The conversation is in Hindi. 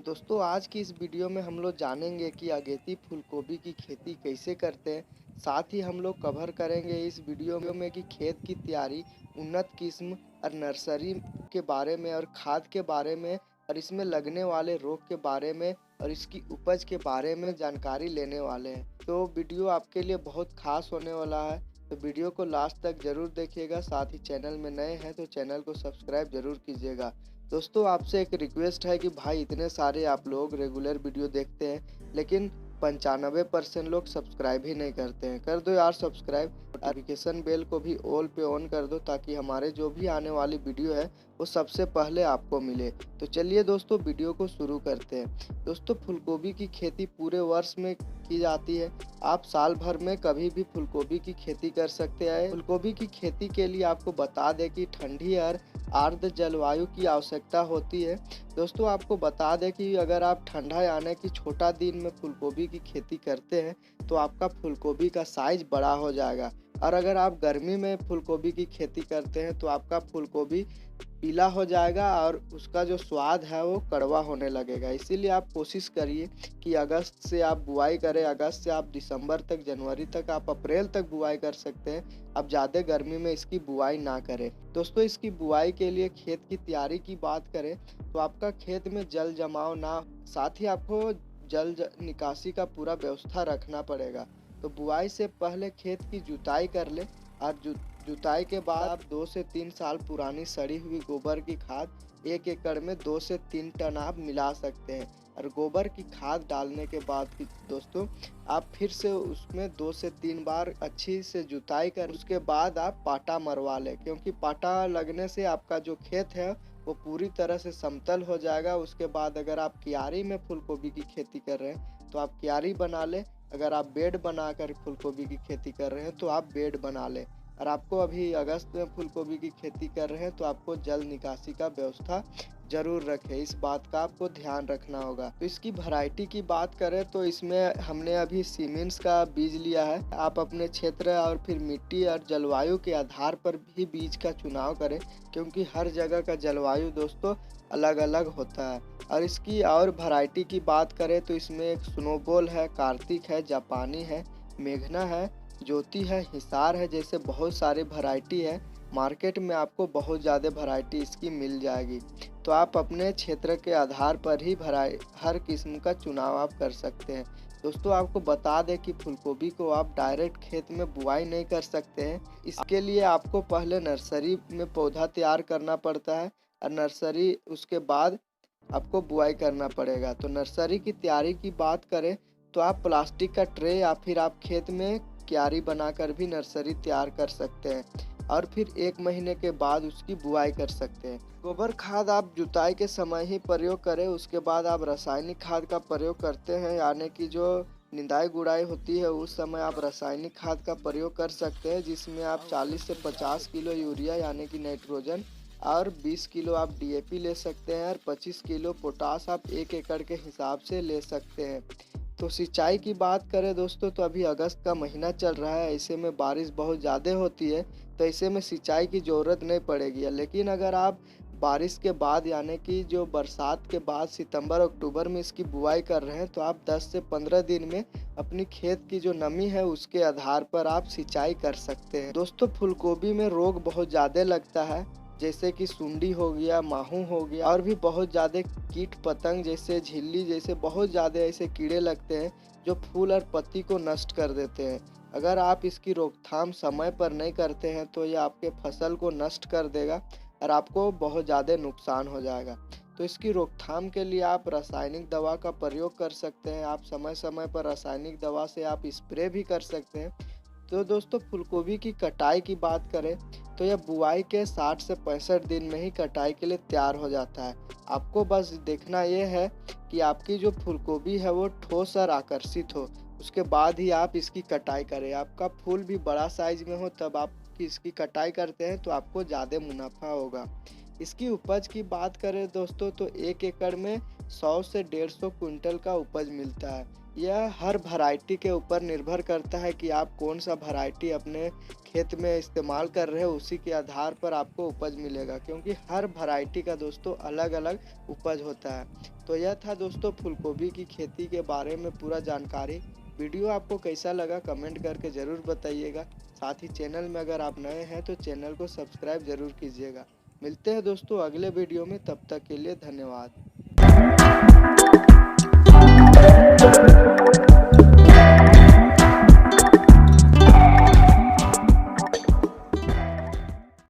दोस्तों आज की इस वीडियो में हम लोग जानेंगे कि अगेती फूलगोभी की खेती कैसे करते हैं। साथ ही हम लोग कवर करेंगे इस वीडियो में कि खेत की तैयारी, उन्नत किस्म और नर्सरी के बारे में और खाद के बारे में और इसमें लगने वाले रोग के बारे में और इसकी उपज के बारे में जानकारी लेने वाले हैं। तो वीडियो आपके लिए बहुत खास होने वाला है, तो वीडियो को लास्ट तक ज़रूर देखिएगा। साथ ही चैनल में नए हैं तो चैनल को सब्सक्राइब ज़रूर कीजिएगा। दोस्तों आपसे एक रिक्वेस्ट है कि भाई इतने सारे आप लोग रेगुलर वीडियो देखते हैं लेकिन 95% लोग सब्सक्राइब ही नहीं करते हैं। कर दो यार सब्सक्राइब, नोटिफिकेशन बेल को भी ऑल पे ऑन कर दो ताकि हमारे जो भी आने वाली वीडियो है वो सबसे पहले आपको मिले। तो चलिए दोस्तों वीडियो को शुरू करते हैं। दोस्तों फूलगोभी की खेती पूरे वर्ष में की जाती है। आप साल भर में कभी भी फूलगोभी की खेती कर सकते हैं। फूलगोभी की खेती के लिए आपको बता दें कि ठंडी और आर्द्र जलवायु की आवश्यकता होती है। दोस्तों आपको बता दें कि अगर आप ठंडा यानी कि छोटा दिन में फूलगोभी की खेती करते हैं तो आपका फूलगोभी का साइज बड़ा हो जाएगा, और अगर आप गर्मी में फूलगोभी की खेती करते हैं तो आपका फूलगोभी पीला हो जाएगा और उसका जो स्वाद है वो कड़वा होने लगेगा। इसीलिए आप कोशिश करिए कि अगस्त से आप बुआई करें। अगस्त से आप दिसंबर तक, जनवरी तक, आप अप्रैल तक बुआई कर सकते हैं। आप ज़्यादा गर्मी में इसकी बुआई ना करें। दोस्तों इसकी बुआई के लिए खेत की तैयारी की बात करें तो आपका खेत में जल जमाव ना, साथ ही आपको निकासी का पूरा व्यवस्था रखना पड़ेगा। तो बुआई से पहले खेत की जुताई कर ले, और जुताई के बाद आप 2 से 3 साल पुरानी सड़ी हुई गोबर की खाद 1 एकड़ में 2 से 3 टन आप मिला सकते हैं। और गोबर की खाद डालने के बाद दोस्तों आप फिर से उसमें 2 से 3 बार अच्छी से जुताई कर उसके बाद आप पाटा मरवा लें, क्योंकि पाटा लगने से आपका जो खेत है वो पूरी तरह से समतल हो जाएगा। उसके बाद अगर आप क्यारी में फूलगोभी की खेती कर रहे हैं तो आप क्यारी बना लें। अगर आप बेड बनाकर फूलगोभी की खेती कर रहे हैं तो आप बेड बना लें। और आपको अभी अगस्त में फूलगोभी की खेती कर रहे हैं तो आपको जल निकासी का व्यवस्था ज़रूर रखें। इस बात का आपको ध्यान रखना होगा। तो इसकी वैरायटी की बात करें तो इसमें हमने अभी सीमेंस का बीज लिया है। आप अपने क्षेत्र और फिर मिट्टी और जलवायु के आधार पर भी बीज का चुनाव करें, क्योंकि हर जगह का जलवायु दोस्तों अलग अलग होता है। और इसकी और वैरायटी की बात करें तो इसमें एक स्नोबॉल है, कार्तिक है, जापानी है, मेघना है, ज्योति है, हिसार है, जैसे बहुत सारे वैरायटी है। मार्केट में आपको बहुत ज़्यादा वैरायटी इसकी मिल जाएगी। तो आप अपने क्षेत्र के आधार पर ही हर किस्म का चुनाव आप कर सकते हैं। दोस्तों आपको बता दें कि फूलगोभी को आप डायरेक्ट खेत में बुआई नहीं कर सकते हैं। इसके लिए आपको पहले नर्सरी में पौधा तैयार करना पड़ता है, और नर्सरी उसके बाद आपको बुआई करना पड़ेगा। तो नर्सरी की तैयारी की बात करें तो आप प्लास्टिक का ट्रे या फिर आप खेत में क्यारी बनाकर भी नर्सरी तैयार कर सकते हैं, और फिर 1 महीने के बाद उसकी बुआई कर सकते हैं। गोबर खाद आप जुताई के समय ही प्रयोग करें। उसके बाद आप रासायनिक खाद का प्रयोग करते हैं, यानी कि जो निंदाई गुड़ाई होती है उस समय आप रासायनिक खाद का प्रयोग कर सकते हैं, जिसमें आप 40 से 50 किलो यूरिया यानी कि नाइट्रोजन और 20 किलो आप डीएपी ले सकते हैं, और 25 किलो पोटास आप 1 एकड़ के हिसाब से ले सकते हैं। तो सिंचाई की बात करें दोस्तों तो अभी अगस्त का महीना चल रहा है, ऐसे में बारिश बहुत ज़्यादा होती है, तो ऐसे में सिंचाई की ज़रूरत नहीं पड़ेगी। लेकिन अगर आप बारिश के बाद यानी कि जो बरसात के बाद सितंबर अक्टूबर में इसकी बुआई कर रहे हैं तो आप 10 से 15 दिन में अपनी खेत की जो नमी है उसके आधार पर आप सिंचाई कर सकते हैं। दोस्तों फूलगोभी में रोग बहुत ज़्यादा लगता है, जैसे कि सुंडी हो गया, माहू हो गया, और भी बहुत ज़्यादा कीट पतंग जैसे झिल्ली जैसे बहुत ज़्यादा ऐसे कीड़े लगते हैं जो फूल और पत्ती को नष्ट कर देते हैं। अगर आप इसकी रोकथाम समय पर नहीं करते हैं तो ये आपके फसल को नष्ट कर देगा और आपको बहुत ज़्यादा नुकसान हो जाएगा। तो इसकी रोकथाम के लिए आप रासायनिक दवा का प्रयोग कर सकते हैं। आप समय समय पर रासायनिक दवा से आप स्प्रे भी कर सकते हैं। तो दोस्तों फूलगोभी की कटाई की बात करें तो यह बुआई के 60 से 65 दिन में ही कटाई के लिए तैयार हो जाता है। आपको बस देखना यह है कि आपकी जो फूलगोभी है वो ठोस और आकर्षित हो, उसके बाद ही आप इसकी कटाई करें। आपका फूल भी बड़ा साइज में हो तब आप इसकी कटाई करते हैं तो आपको ज़्यादा मुनाफा होगा। इसकी उपज की बात करें दोस्तों तो 1 एकड़ में 100 से 150 कुंटल का उपज मिलता है। यह हर वैरायटी के ऊपर निर्भर करता है कि आप कौन सा वैरायटी अपने खेत में इस्तेमाल कर रहे हो, उसी के आधार पर आपको उपज मिलेगा, क्योंकि हर वैरायटी का दोस्तों अलग-अलग उपज होता है। तो यह था दोस्तों फूलगोभी की खेती के बारे में पूरा जानकारी। वीडियो आपको कैसा लगा कमेंट करके ज़रूर बताइएगा। साथ ही चैनल में अगर आप नए हैं तो चैनल को सब्सक्राइब ज़रूर कीजिएगा। मिलते हैं दोस्तों अगले वीडियो में, तब तक के लिए धन्यवाद।